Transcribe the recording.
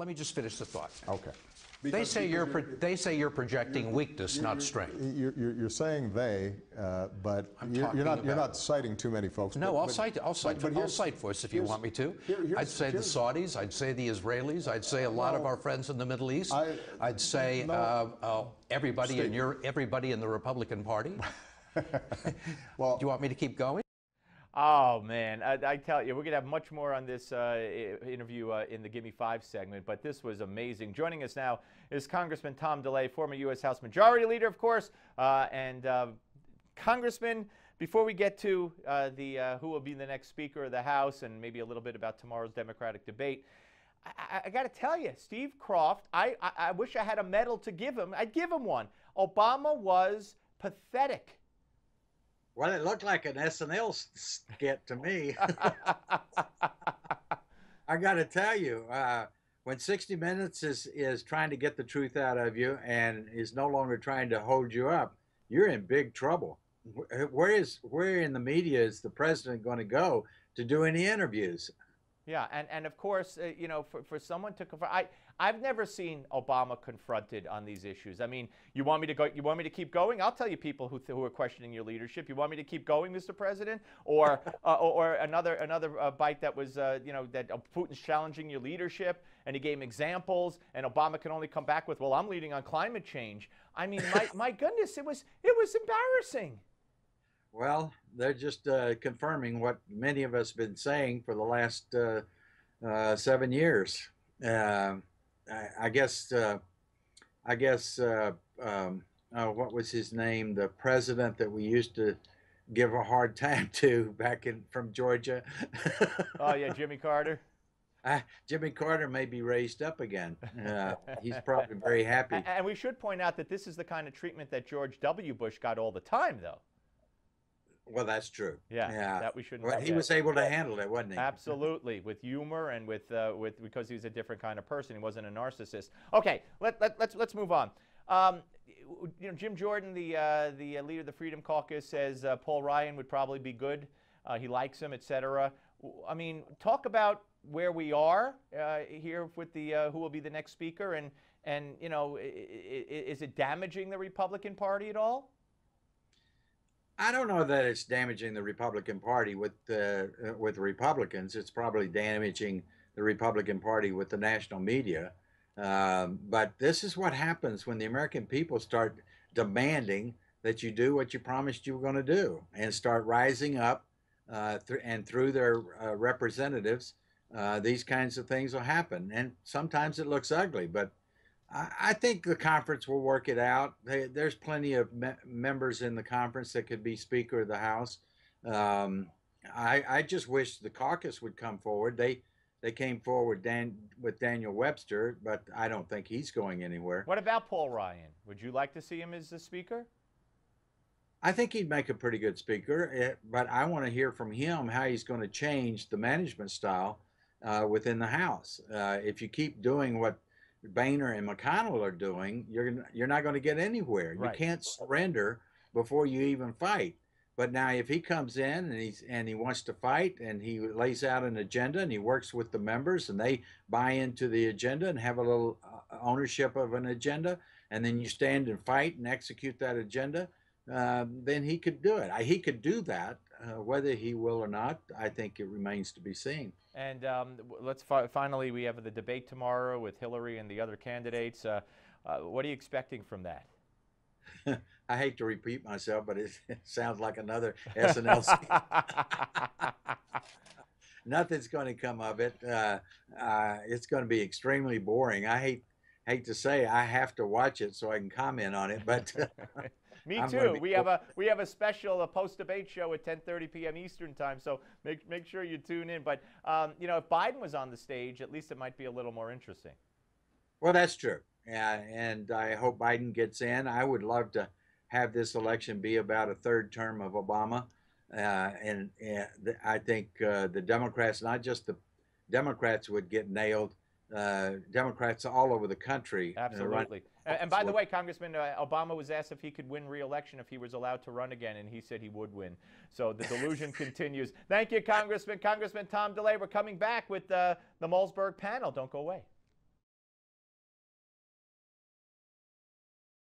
let me just finish the thought. Okay. They say you're projecting weakness, not strength. You're saying they, but you're not citing too many folks. No, I'll cite for us if you want me to. I'd say the Saudis. I'd say the Israelis. I'd say a lot of our friends in the Middle East. I'd say everybody in the Republican Party. Well, do you want me to keep going? Oh, man, I tell you, we're going to have much more on this interview in the Gimme 5 segment, but this was amazing. Joining us now is Congressman Tom DeLay, former U.S. House Majority Leader, of course, and Congressman, before we get to who will be the next Speaker of the House and maybe a little bit about tomorrow's Democratic debate, I got to tell you, Steve Kroft, I wish I had a medal to give him. I'd give him one. Obama was pathetic. Well, it looked like an SNL skit to me. I got to tell you, when 60 Minutes is trying to get the truth out of you and is no longer trying to hold you up, you're in big trouble. Where in the media is the president going to go to do any interviews? Yeah, and of course, you know, for someone to confront, I've never seen Obama confronted on these issues. I mean, you want me to go? You want me to keep going? I'll tell you people who are questioning your leadership. You want me to keep going, Mr. President, or another bite that was you know, that Putin's challenging your leadership and he gave examples, and Obama can only come back with, well, I'm leading on climate change. I mean, my goodness, it was embarrassing. Well, they're just confirming what many of us have been saying for the last 7 years. I guess what was his name? The president that we used to give a hard time to back from Georgia. Oh yeah, Jimmy Carter. Jimmy Carter may be raised up again. He's probably very happy. And we should point out that this is the kind of treatment that George W. Bush got all the time, though. Well, that's true. Yeah, that we shouldn't. Well, he was able to handle it, wasn't he? Absolutely, with humor and with because he was a different kind of person. He wasn't a narcissist. Okay, let's move on. You know, Jim Jordan, the leader of the Freedom Caucus, says Paul Ryan would probably be good. He likes him, etc. I mean, talk about where we are here with the who will be the next speaker, and you know, is it damaging the Republican Party at all? I don't know that it's damaging the Republican Party with Republicans. It's probably damaging the Republican Party with the national media. But this is what happens when the American people start demanding that you do what you promised you were going to do and start rising up through their representatives. These kinds of things will happen. And sometimes it looks ugly, but I think the conference will work it out. There's plenty of members in the conference that could be Speaker of the House. I just wish the caucus would come forward. They came forward with Daniel Webster, but I don't think he's going anywhere. What about Paul Ryan? Would you like to see him as the Speaker? I think he'd make a pretty good Speaker, but I want to hear from him how he's going to change the management style within the House. If you keep doing what Boehner and McConnell are doing, you're not going to get anywhere. Right. You can't surrender before you even fight. But now if he comes in and he wants to fight and he lays out an agenda and he works with the members and they buy into the agenda and have a little ownership of an agenda, and then you stand and fight and execute that agenda, then he could do it. He could do that. Whether he will or not, I think it remains to be seen. And finally, we have the debate tomorrow with Hillary and the other candidates. What are you expecting from that? I hate to repeat myself, but it sounds like another SNL skit. Nothing's going to come of it. It's going to be extremely boring. I hate to say I have to watch it so I can comment on it, but me too. We have a special post-debate show at 10:30 p.m. Eastern time, so make sure you tune in. But you know, if Biden was on the stage, at least it might be a little more interesting. Well, that's true. And I hope Biden gets in. I would love to have this election be about a third term of Obama. And I think the Democrats, not just the Democrats, would get nailed. Democrats all over the country. Absolutely. And by the way, Congressman, Obama was asked if he could win re-election if he was allowed to run again, and he said he would win. So the delusion continues. Thank you, Congressman. Congressman Tom DeLay. We're coming back with the Malzberg panel. Don't go away.